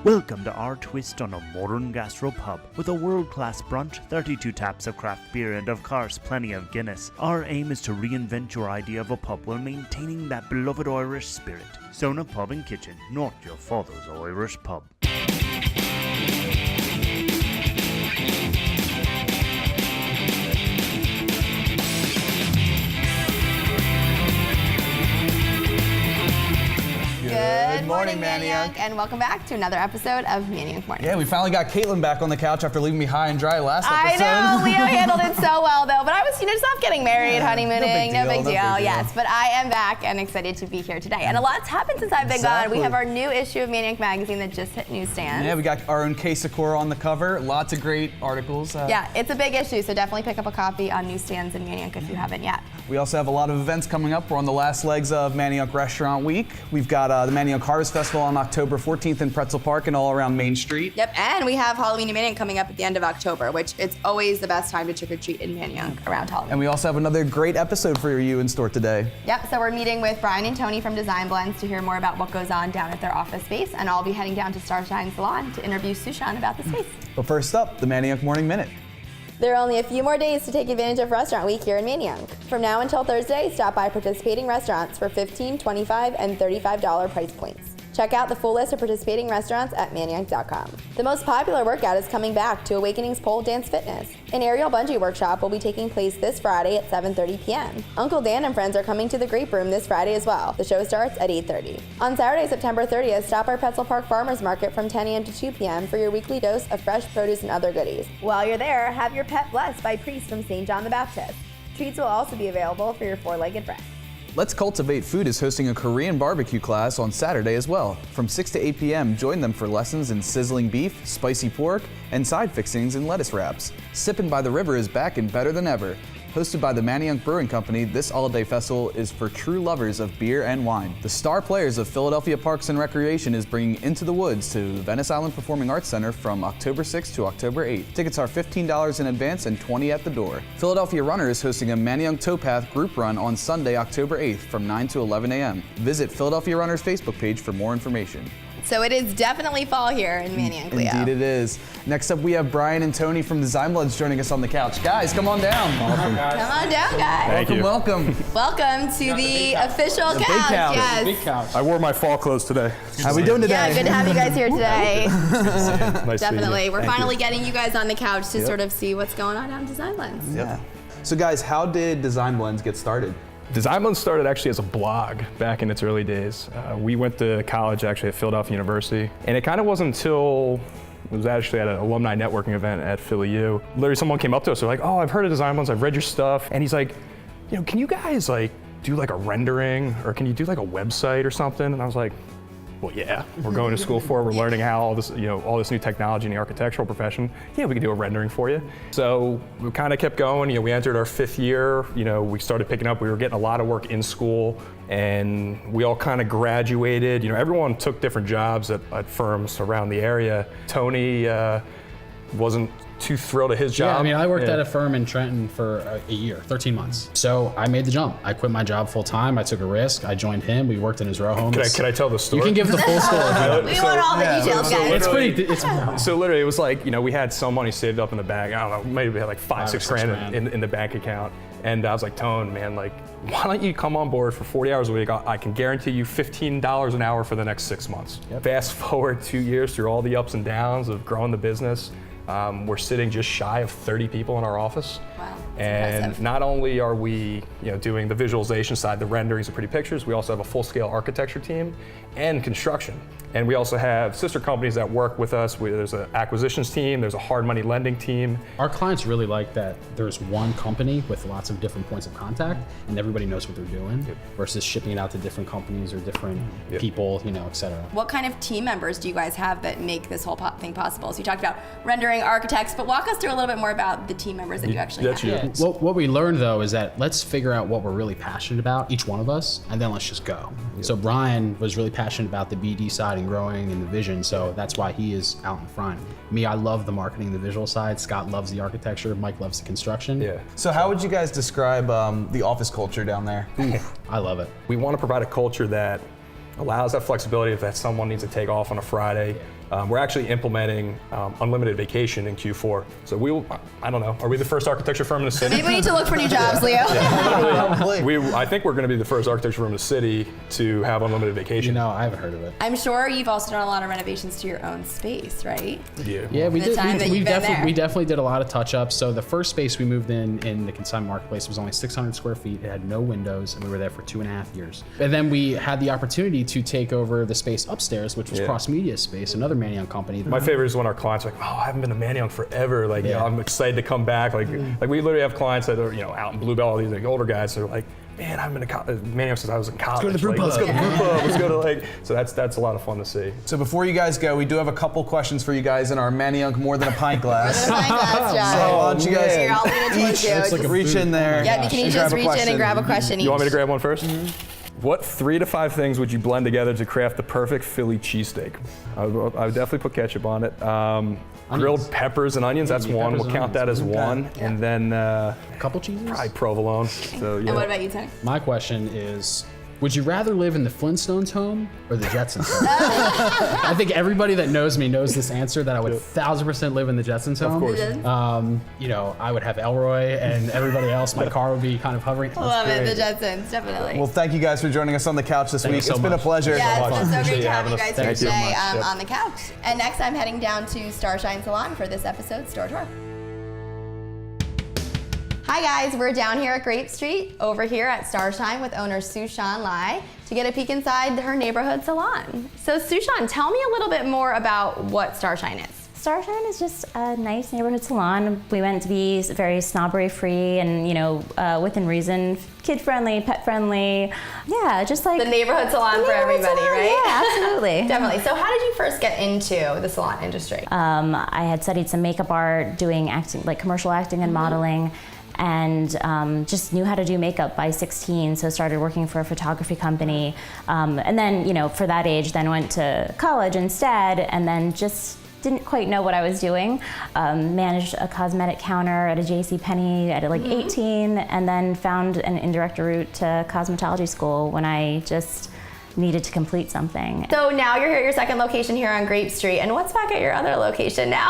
Welcome to our twist on a modern gastropub with a world-class brunch, 32 taps of craft beer, and of course plenty of Guinness. Our aim is to reinvent your idea of a pub while maintaining that beloved Irish spirit. Sona Pub and Kitchen, not your father's Irish pub. Good morning, Manayunk, and welcome back to another episode of Manayunk Morning. Yeah, we finally got Caitlin back on the couch after leaving me high and dry last episode. I know, Leo handled it so well though, but I was, just not getting married, honeymooning, no big deal. Yes, but I am back and excited to be here today. And a lot's happened since I've been gone. We have our new issue of Manayunk magazine that just hit newsstands. Yeah, we got our own case of Cora on the cover, lots of great articles. Yeah, it's a big issue, so definitely pick up a copy on newsstands in Manayunk if you haven't yet. We also have a lot of events coming up. We're on the last legs of Manayunk Restaurant Week. We've got the Manayunk Harvest Festival on October 14th in Pretzel Park and all around Main Street. Yep, and we have Halloween in Manayunk coming up at the end of October, which it's always the best time to trick-or-treat in Manayunk around Halloween. And we also have another great episode for you in store today. Yep, so we're meeting with Brian and Tony from Design Blends to hear more about what goes on down at their office space, and I'll be heading down to Starshine Salon to interview Shan about the space. But first up, the Manayunk Morning Minute. There are only a few more days to take advantage of Restaurant Week here in Manayunk. From now until Thursday, stop by participating restaurants for $15, $25, and $35 price points. Check out the full list of participating restaurants at manayunk.com. The most popular workout is coming back to Awakening's Pole Dance Fitness. An aerial bungee workshop will be taking place this Friday at 7:30 p.m. Uncle Dan and friends are coming to the Grape Room this Friday as well. The show starts at 8:30. On Saturday, September 30th, stop our Pretzel Park Farmers Market from 10 a.m. to 2 p.m. for your weekly dose of fresh produce and other goodies. While you're there, have your pet blessed by priests from St. John the Baptist. Treats will also be available for your four-legged friend. Let's Cultivate Food is hosting a Korean barbecue class on Saturday as well. From 6 to 8 p.m., join them for lessons in sizzling beef, spicy pork, and side fixings and lettuce wraps. Sippin' by the River is back and better than ever. Hosted by the Manayunk Brewing Company, this all-day festival is for true lovers of beer and wine. The star players of Philadelphia Parks and Recreation is bringing Into the Woods to Venice Island Performing Arts Center from October 6th to October 8th. Tickets are $15 in advance and $20 at the door. Philadelphia Runner is hosting a Manayunk Towpath group run on Sunday, October 8th from 9 to 11 a.m. Visit Philadelphia Runner's Facebook page for more information. So it is definitely fall here in Manayunk, Leo. Indeed it is. Next up, we have Brian and Tony from Design Blends joining us on the couch. Guys, come on down. Awesome. Come on down, guys. Thank you. Welcome. Welcome to the official couch. Big couch. Yes. Big couch. I wore my fall clothes today. How we doing today? Yeah, good to have you guys here today. Nice Definitely. We're Thank finally you. getting you guys on the couch to sort of see what's going on down Design Blends. Yeah. So guys, how did Design Blends get started? Design Blends started actually as a blog back in its early days. We went to college actually at Philadelphia University, and it kind of wasn't until it was actually at an alumni networking event at Philly U. Literally, someone came up to us. They're like, "Oh, I've heard of Design Blends. I've read your stuff." And he's like, "Can you guys do like a rendering, or can you do like a website or something?" And I was like, "Well, yeah, we're going to school for it. We're learning how all this, all this new technology in the architectural profession. Yeah, we can do a rendering for you." So we kind of kept going. We entered our 5th year. We started picking up. We were getting a lot of work in school, and we all kind of graduated. Everyone took different jobs at firms around the area. Tony wasn't too thrilled at his job. Yeah, I worked at a firm in Trenton for a year, 13 months. So I made the jump. I quit my job full time. I took a risk. I joined him. We worked in his row homes. Can I tell the story? You can give the full story. We want all the details, guys. So literally, it was like, we had some money saved up in the bank. I don't know, maybe we had like $5 or $6 grand in the bank account. And I was like, Tone, man, why don't you come on board for 40 hours a week? I can guarantee you $15 an hour for the next 6 months. Yep. Fast forward 2 years through all the ups and downs of growing the business. We're sitting just shy of 30 people in our office. Wow, and impressive. Not only are we doing the visualization side, the renderings, the pretty pictures, we also have a full-scale architecture team and construction. And we also have sister companies that work with us. There's an acquisitions team, there's a hard money lending team. Our clients really like that there's one company with lots of different points of contact and everybody knows what they're doing versus shipping it out to different companies or different people, et cetera. What kind of team members do you guys have that make this whole thing possible? So you talked about rendering, architects, but walk us through a little bit more about the team members that you actually have. Yeah. What we learned though is that let's figure out what we're really passionate about, each one of us, and then let's just go. So Brian was really passionate about the BD side and growing and the vision, so that's why he is out in front. Me, I love the marketing, the visual side. Scott loves the architecture. Mike loves the construction. Yeah. So how would you guys describe the office culture down there? I love it. We want to provide a culture that allows that flexibility if that someone needs to take off on a Friday. We're actually implementing unlimited vacation in Q4. So I don't know, are we the first architecture firm in the city? Maybe we need to look for new jobs, Leo. I think we're going to be the first architecture firm in the city to have unlimited vacation. You know, I haven't heard of it. I'm sure you've also done a lot of renovations to your own space, right? Yeah, we The did. time that you've been there. We definitely did a lot of touch-ups. So the first space we moved in the consignment marketplace was only 600 square feet. It had no windows, and we were there for 2.5 years. And then we had the opportunity to take over the space upstairs, which was Cross Media Space, another Manayunk company. My favorite is when our clients are like, oh, I haven't been to Manayunk forever. Like, you know, I'm excited to come back. Like we literally have clients that are, you know, out in Bluebell, all these like older guys that are like, man, I haven't been to college. Manayunk since I was in college. Let's go to the brew Let's go to the brew pub. Let's go to like, so that's a lot of fun to see. So before you guys go, we do have a couple questions for you guys in our Manayunk More Than a Pint glass. More than a pint glass, John. So why don't you guys Here, I'll lean it towards you. each reach in there. Yeah, you can each just reach in and grab a question each. You want me to grab one first? What 3 to 5 things would you blend together to craft the perfect Philly cheesesteak? I would definitely put ketchup on it. Grilled peppers and onions, that's one. We'll count that as one. Yeah. And then A couple cheeses? probably provolone. So, yeah. And what about you, Tony? My question is, would you rather live in the Flintstones home or the Jetsons home? I think everybody that knows me knows this answer, that I would 1000% live in the Jetsons home. Of course. You know, I would have Elroy and everybody else. My car would be kind of hovering. Love it, the Jetsons, definitely. Well, thank you guys for joining us on the couch this week. you so It's been a much. pleasure. Yeah, it's been so Appreciate great to you have you having us. guys here Thank you so today much. Yep. on the couch. And next, I'm heading down to Starshine Salon for this episode's store tour. Hi guys, we're down here at Grape Street, over here at Starshine with owner Shan to get a peek inside her neighborhood salon. So Shan, tell me a little bit more about what Starshine is. Starshine is just a nice neighborhood salon. We went to be very snobbery-free and, you know, within reason, kid-friendly, pet-friendly. Yeah, just like The neighborhood salon for everybody, right? Yeah, absolutely. Definitely. So how did you first get into the salon industry? I had studied some makeup art, doing acting, like commercial acting and modeling, and just knew how to do makeup by 16, so started working for a photography company. And then, you know, for that age, then went to college instead, and then just didn't quite know what I was doing. Managed a cosmetic counter at a JCPenney at like 18, and then found an indirect route to cosmetology school when I just needed to complete something. So now you're here at your second location here on Grape Street, and what's back at your other location now?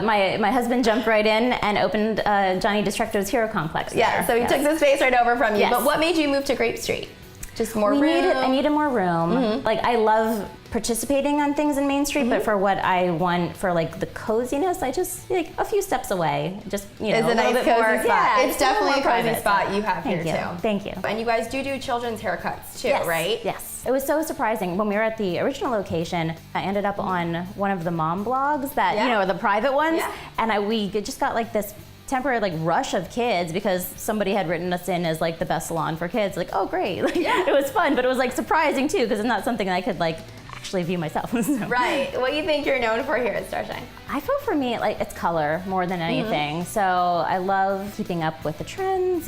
My husband jumped right in and opened Johnny Distracto's Hero Complex. Yeah, there. so he took the space right over from you. Yes. But what made you move to Grape Street? Just more room? I needed more room. Like, I love participating on things in Main Street, but for what I want for like the coziness, I just like a few steps away. Just, you know, It's a nice little bit cozy more, spot. Yeah, It's just a little definitely a more cozy private. spot you have Thank here you. too. Thank you. And you guys do children's haircuts too, Yes, right? Yes. It was so surprising. When we were at the original location, I ended up on one of the mom blogs that, you know, are the private ones. Yeah. And we just got like this temporary like rush of kids because somebody had written us in as like the best salon for kids. Like, oh great. Like, it was fun, but it was like surprising too because it's not something I could like actually view myself. So. Right. What do you think you're known for here at Starshine? I feel for me, like it's color more than anything. So I love keeping up with the trends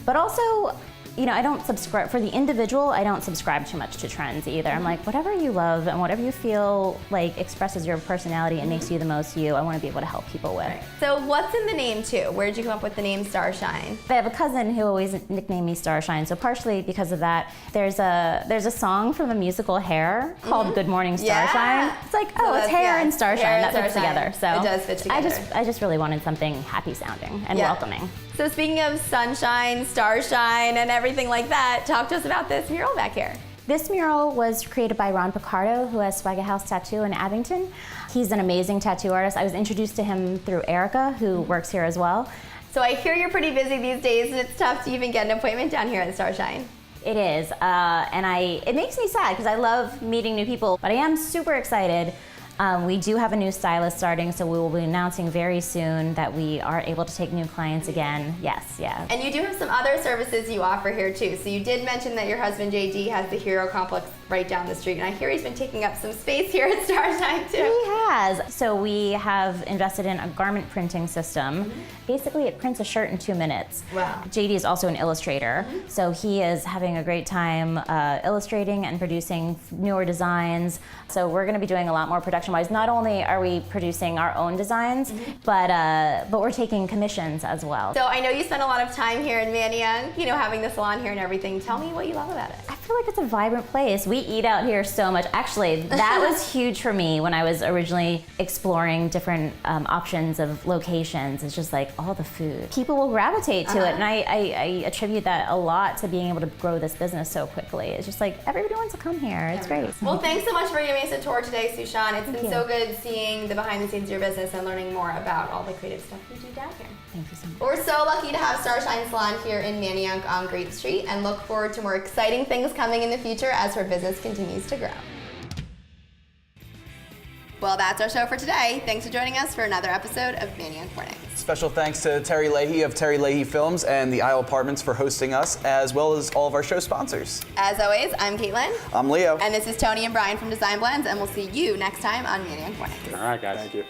but also, you know, I don't subscribe, for the individual, I don't subscribe too much to trends either. I'm like, whatever you love and whatever you feel like expresses your personality and makes you the most you, I want to be able to help people with. So what's in the name too? Where did you come up with the name Starshine? I have a cousin who always nicknamed me Starshine, so partially because of that, there's a song from the musical Hair called Good Morning Starshine. Yeah. It's like, So oh, it's that's- hair yeah, and Starshine, hair that and fits Starshine. together. So It does fit together. I just really wanted something happy sounding and Yeah. welcoming. So speaking of sunshine, starshine, and everything like that, talk to us about this mural back here. This mural was created by Ron Picardo, who has Swagger House Tattoo in Abington. He's an amazing tattoo artist. I was introduced to him through Erica, who works here as well. So I hear you're pretty busy these days, and it's tough to even get an appointment down here at Starshine. It is, and it makes me sad because I love meeting new people, but I am super excited. We do have a new stylist starting, so we will be announcing very soon that we are able to take new clients again. Yes, yeah. And you do have some other services you offer here too. So you did mention that your husband JD has the Hero Complex right down the street, and I hear he's been taking up some space here at Starshine too. He has. So we have invested in a garment printing system. Basically, it prints a shirt in 2 minutes. Wow. JD is also an illustrator, so he is having a great time illustrating and producing newer designs. So we're going to be doing a lot more production-wise. Not only are we producing our own designs, but we're taking commissions as well. So I know you spend a lot of time here in Manayunk, you know, having the salon here and everything. Tell me what you love about it. I feel like it's a vibrant place. We eat out here so much. Actually, that was huge for me when I was originally exploring different options of locations. It's just like all the food. People will gravitate to it, and I attribute that a lot to being able to grow this business so quickly. It's just like everybody wants to come here. It's great. Well, thanks so much for giving us a tour today, Shan. It's been you. so good seeing the behind the scenes of your business and learning more about all the creative stuff you do down here. Thank you so much. We're so lucky to have Starshine Salon here in Manayunk on Great Street and look forward to more exciting things coming in the future as her business continues to grow. Well, that's our show for today. Thanks for joining us for another episode of Manayunk Mornings. Special thanks to Terry Leahy of Terry Leahy Films and the Isle Apartments for hosting us, as well as all of our show sponsors. As always, I'm Caitlin. I'm Leo. And this is Tony and Brian from Design Blends, and we'll see you next time on Manayunk Mornings. All right, guys. Thank you.